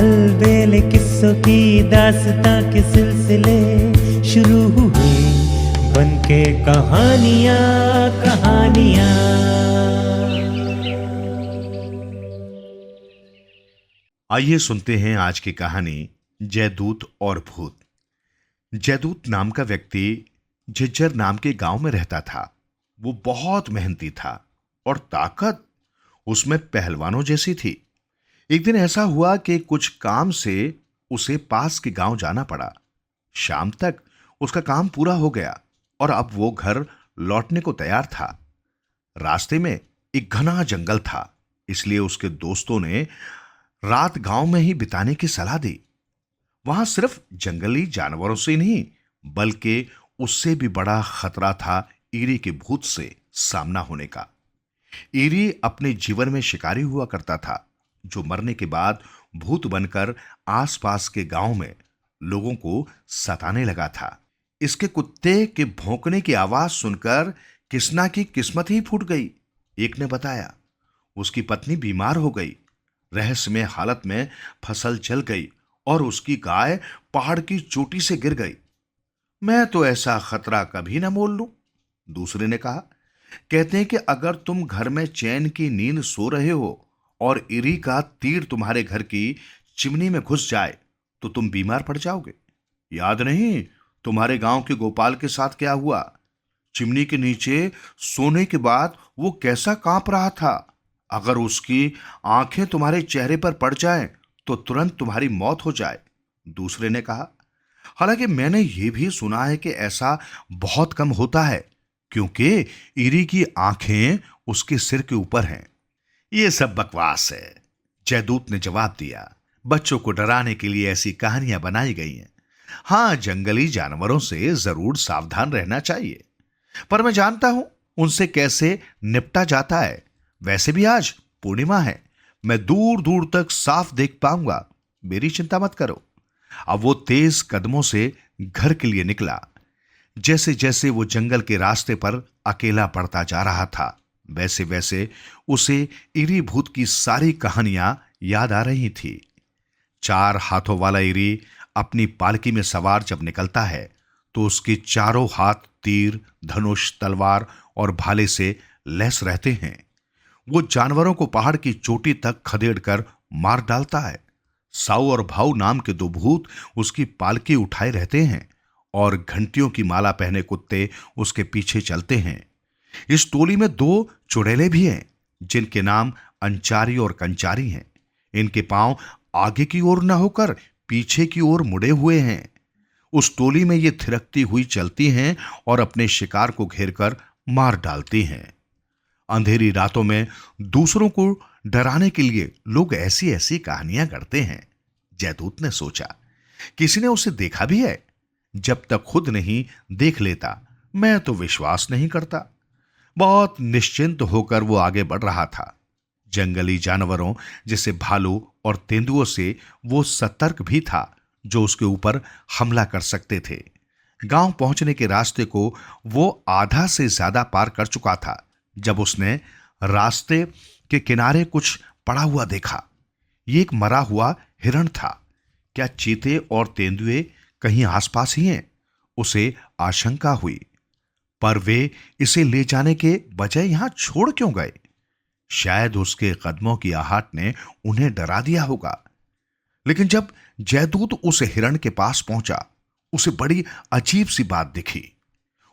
अलबेले किस्सों की दास्तां के सिलसिले शुरू हुए, बनके कहानियां कहानियां। आइए सुनते हैं आज की कहानी जयदूत और भूत। जयदूत नाम का व्यक्ति झिज्जर नाम के गांव में रहता था। वो बहुत मेहनती था और ताकत उसमें पहलवानों जैसी थी। एक दिन ऐसा हुआ कि कुछ काम से उसे पास के गांव जाना पड़ा। शाम तक उसका काम पूरा हो गया और अब वो घर लौटने को तैयार था। रास्ते में एक घना जंगल था, इसलिए उसके दोस्तों ने रात गांव में ही बिताने की सलाह दी। वहां सिर्फ जंगली जानवरों से नहीं, बल्कि उससे भी बड़ा खतरा था ईरी के भूत से सामना होने का। ईरी अपने जीवन में शिकारी हुआ करता था, जो मरने के बाद भूत बनकर आसपास के गांव में लोगों को सताने लगा था। इसके कुत्ते के भौंकने की आवाज सुनकर किसना की किस्मत ही फूट गई। एक ने बताया उसकी पत्नी बीमार हो गई, रहस्यमय हालत में फसल जल गई और उसकी गाय पहाड़ की चोटी से गिर गई। मैं तो ऐसा खतरा कभी ना मोल लूं। दूसरे ने कहा, कहते हैं कि अगर तुम घर में चैन की नींद सो रहे हो और इरी का तीर तुम्हारे घर की चिमनी में घुस जाए तो तुम बीमार पड़ जाओगे। याद नहीं तुम्हारे गांव के गोपाल के साथ क्या हुआ? चिमनी के नीचे सोने के बाद वो कैसा कांप रहा था। अगर उसकी आंखें तुम्हारे चेहरे पर पड़ जाएं तो तुरंत तुम्हारी मौत हो जाए। दूसरे ने कहा, हालांकि मैंने यह भी सुना है कि ऐसा बहुत कम होता है, क्योंकि ईरी की आंखें उसके सिर के ऊपर हैं। ये सब बकवास है, जयदूत ने जवाब दिया। बच्चों को डराने के लिए ऐसी कहानियां बनाई गई हैं। हाँ, जंगली जानवरों से जरूर सावधान रहना चाहिए, पर मैं जानता हूं उनसे कैसे निपटा जाता है। वैसे भी आज पूर्णिमा है, मैं दूर दूर तक साफ देख पाऊंगा, मेरी चिंता मत करो। अब वो तेज कदमों से घर के लिए निकला। जैसे जैसे वो जंगल के रास्ते पर अकेला पड़ता जा रहा था, वैसे वैसे उसे इरी भूत की सारी कहानियां याद आ रही थी। 4 हाथों वाला इरी अपनी पालकी में सवार जब निकलता है तो उसके चारों हाथ तीर, धनुष, तलवार और भाले से लैस रहते हैं। वो जानवरों को पहाड़ की चोटी तक खदेड़ कर मार डालता है। साऊ और भाऊ नाम के 2 भूत उसकी पालकी उठाए रहते हैं और घंटियों की माला पहने कुत्ते उसके पीछे चलते हैं। इस टोली में 2 चुड़ैले भी हैं, जिनके नाम अंचारी और कंचारी हैं। इनके पांव आगे की ओर न होकर पीछे की ओर मुड़े हुए हैं। उस टोली में ये थिरकती हुई चलती हैं और अपने शिकार को घेरकर मार डालती हैं। अंधेरी रातों में दूसरों को डराने के लिए लोग ऐसी ऐसी कहानियां गढ़ते हैं। जयदूत ने सोचा, किसी ने उसे देखा भी है? जब तक खुद नहीं देख लेता मैं तो विश्वास नहीं करता। बहुत निश्चिंत होकर वो आगे बढ़ रहा था। जंगली जानवरों जैसे भालू और तेंदुओं से वो सतर्क भी था, जो उसके ऊपर हमला कर सकते थे। गांव पहुंचने के रास्ते को वो आधा से ज्यादा पार कर चुका था जब उसने रास्ते के किनारे कुछ पड़ा हुआ देखा। ये एक मरा हुआ हिरण था। क्या चीते और तेंदुए कहीं आसपास ही हैं? उसे आशंका हुई, पर वे इसे ले जाने के बजाय यहां छोड़ क्यों गए? शायद उसके कदमों की आहट ने उन्हें डरा दिया होगा। लेकिन जब जयदूत उस हिरण के पास पहुंचा, उसे बड़ी अजीब सी बात दिखी।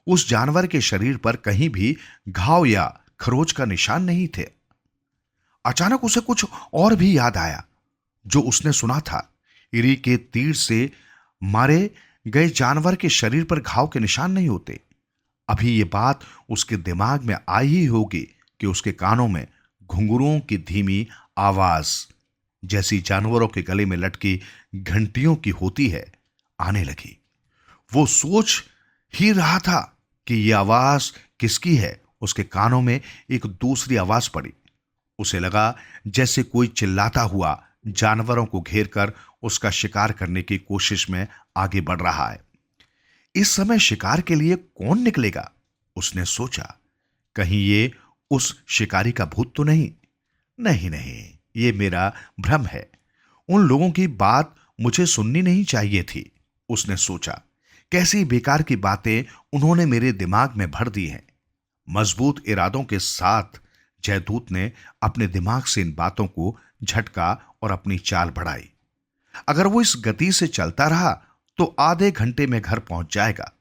उस जानवर के शरीर पर कहीं भी घाव या खरोच का निशान नहीं थे। अचानक उसे कुछ और भी याद आया, जो उसने सुना था। इरी के तीर से मारे गए जानवर के शरीर पर घाव के निशान नहीं होते। अभी ये बात उसके दिमाग में आई ही होगी कि उसके कानों में घुंघरुओं की धीमी आवाज, जैसी जानवरों के गले में लटकी घंटियों की होती है, आने लगी। वो सोच ही रहा था कि यह आवाज किसकी है। उसके कानों में एक दूसरी आवाज पड़ी। उसे लगा जैसे कोई चिल्लाता हुआ जानवरों को घेरकर उसका शिकार करने की कोशिश में आगे बढ़ रहा है। इस समय शिकार के लिए कौन निकलेगा? उसने सोचा, कहीं ये उस शिकारी का भूत तो नहीं? नहीं नहीं, ये मेरा भ्रम है। उन लोगों की बात मुझे सुननी नहीं चाहिए थी। उसने सोचा, कैसी बेकार की बातें उन्होंने मेरे दिमाग में भर दी हैं। मजबूत इरादों के साथ जयदूत ने अपने दिमाग से इन बातों को झटका और अपनी चाल बढ़ाई। अगर वो इस गति से चलता रहा तो आधे घंटे में घर पहुंच जाएगा।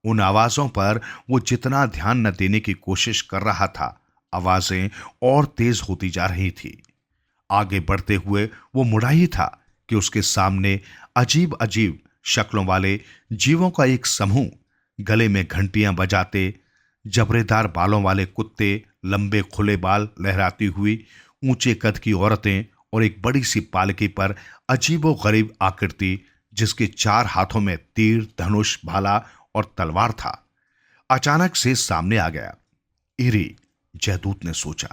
उन आवाजों पर वो जितना ध्यान न देने की कोशिश कर रहा था, आवाजें और तेज होती जा रही थी। आगे बढ़ते हुए वो मुड़ा ही था कि उसके सामने अजीब अजीब शक्लों वाले जीवों का एक समूह, गले में घंटियां बजाते, जबरेदार बालों वाले कुत्ते, लंबे खुले बाल लहराती हुई ऊंचे कद की औरतें और एक बड़ी सी पालकी पर अजीबो गरीब आकृति जिसके 4 हाथों में तीर, धनुष, भाला और तलवार था, अचानक से सामने आ गया। इरी, जयदूत ने सोचा,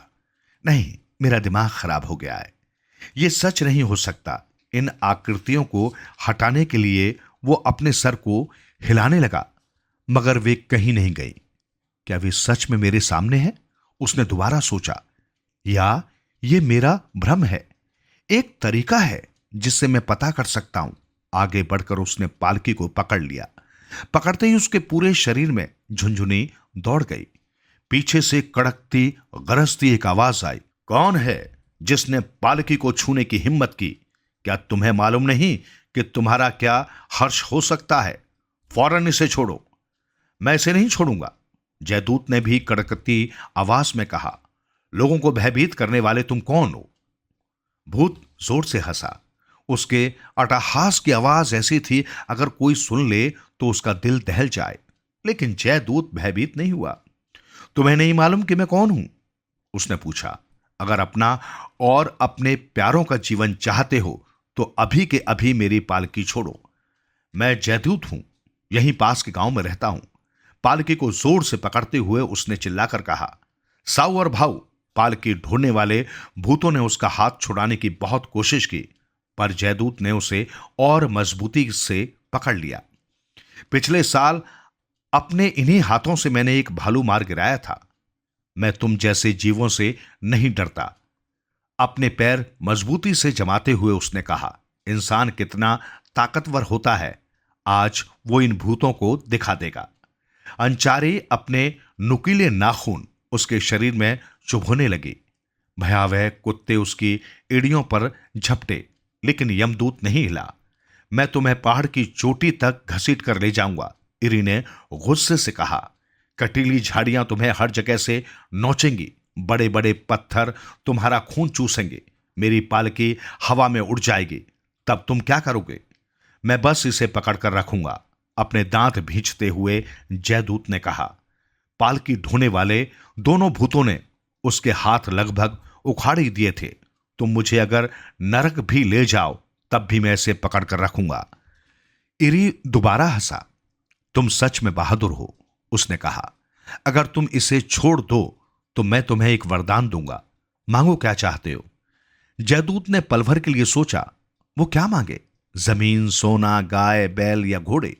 नहीं, मेरा दिमाग खराब हो गया है। यह सच नहीं हो सकता। इन आकृतियों को हटाने के लिए वो अपने सर को हिलाने लगा, मगर वे कहीं नहीं गई। क्या वे सच में मेरे सामने हैं? उसने दोबारा सोचा, या ये मेरा भ्रम है? एक तरीका है जिससे मैं पता कर सकता हूं। आगे बढ़कर उसने पालकी को पकड़ लिया। पकड़ते ही उसके पूरे शरीर में झुंझुनी दौड़ गई। पीछे से कड़कती गरजती एक आवाज आई, कौन है जिसने पालकी को छूने की हिम्मत की? क्या तुम्हें मालूम नहीं कि तुम्हारा क्या हर्ष हो सकता है? फौरन इसे छोड़ो। मैं इसे नहीं छोड़ूंगा। जयदूत ने भी कड़कती आवाज में कहा, लोगों को भयभीत करने वाले तुम कौन हो? भूत जोर से हंसा। उसके अट्टहास की आवाज ऐसी थी, अगर कोई सुन ले तो उसका दिल दहल जाए। लेकिन जयदूत भयभीत नहीं हुआ। तुम्हें नहीं मालूम कि मैं कौन हूं? उसने पूछा। अगर अपना और अपने प्यारों का जीवन चाहते हो तो अभी के अभी मेरी पालकी छोड़ो। मैं जयदूत हूं, यहीं पास के गांव में रहता हूं। पालकी को जोर से पकड़ते हुए उसने चिल्लाकर कहा, साऊ और भाऊ। पालकी ढोने वाले भूतों ने उसका हाथ छुड़ाने की बहुत कोशिश की, पर जयदूत ने उसे और मजबूती से पकड़ लिया। पिछले साल अपने इन्हीं हाथों से मैंने एक भालू मार गिराया था। मैं तुम जैसे जीवों से नहीं डरता। अपने पैर मजबूती से जमाते हुए उसने कहा, इंसान कितना ताकतवर होता है, आज वो इन भूतों को दिखा देगा। अंचारी अपने नुकीले नाखून उसके शरीर में चुभोने लगी। भयावह कुत्ते उसकी एड़ियों पर झपटे, लेकिन यमदूत नहीं हिला। मैं तुम्हें पहाड़ की चोटी तक घसीट कर ले जाऊंगा, इरी ने गुस्से से कहा। कटीली झाड़ियां तुम्हें हर जगह से नोचेंगी, बड़े बड़े पत्थर तुम्हारा खून चूसेंगे। मेरी पालकी हवा में उड़ जाएगी, तब तुम क्या करोगे? मैं बस इसे पकड़कर रखूंगा, अपने दांत भींचते हुए जयदूत ने कहा। पालकी ढोने वाले दोनों भूतों ने उसके हाथ लगभग उखाड़ ही दिए थे। तुम मुझे अगर नरक भी ले जाओ तब भी मैं इसे पकड़कर रखूंगा। इरी दोबारा हंसा। तुम सच में बहादुर हो, उसने कहा। अगर तुम इसे छोड़ दो तो मैं तुम्हें एक वरदान दूंगा। मांगो, क्या चाहते हो? जयदूत ने पल भर के लिए सोचा। वो क्या मांगे? जमीन, सोना, गाय, बैल या घोड़े?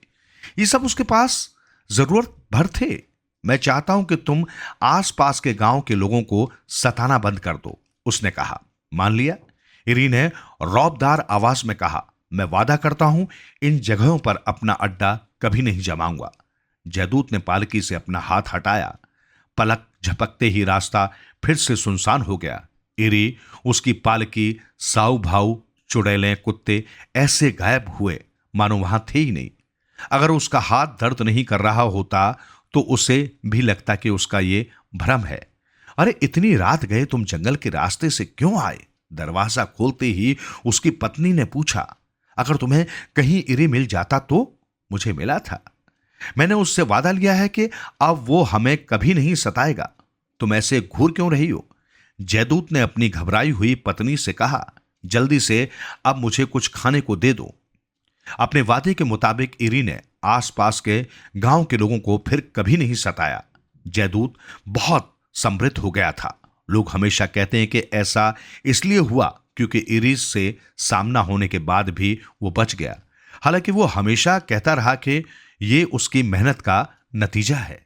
ये सब उसके पास जरूरत भर थे। मैं चाहता हूं कि तुम आसपास के गांव के लोगों को सताना बंद कर दो, उसने कहा। मान लिया? इरी ने रौबदार आवाज में कहा। मैं वादा करता हूं इन जगहों पर अपना अड्डा कभी नहीं जमाऊंगा। जयदूत ने पालकी से अपना हाथ हटाया। पलक झपकते ही रास्ता फिर से सुनसान हो गया। इरी, उसकी पालकी, साऊ भाऊ, चुड़ैलें, कुत्ते ऐसे गायब हुए मानो वहां थे ही नहीं। अगर उसका हाथ दर्द नहीं कर रहा होता तो उसे भी लगता कि उसका ये भ्रम है। अरे, इतनी रात गए तुम जंगल के रास्ते से क्यों आए? दरवाजा खोलते ही उसकी पत्नी ने पूछा। अगर तुम्हें कहीं इरी मिल जाता तो? मुझे मिला था। मैंने उससे वादा लिया है कि अब वो हमें कभी नहीं सताएगा। तुम ऐसे घूर क्यों रही हो? जयदूत ने अपनी घबराई हुई पत्नी से कहा। जल्दी से अब मुझे कुछ खाने को दे दो। अपने वादे के मुताबिक इरी ने आसपास के गांव के लोगों को फिर कभी नहीं सताया। जयदूत बहुत समृद्ध हो गया था। लोग हमेशा कहते हैं कि ऐसा इसलिए हुआ क्योंकि इरी से सामना होने के बाद भी वो बच गया। हालांकि वो हमेशा कहता रहा कि ये उसकी मेहनत का नतीजा है।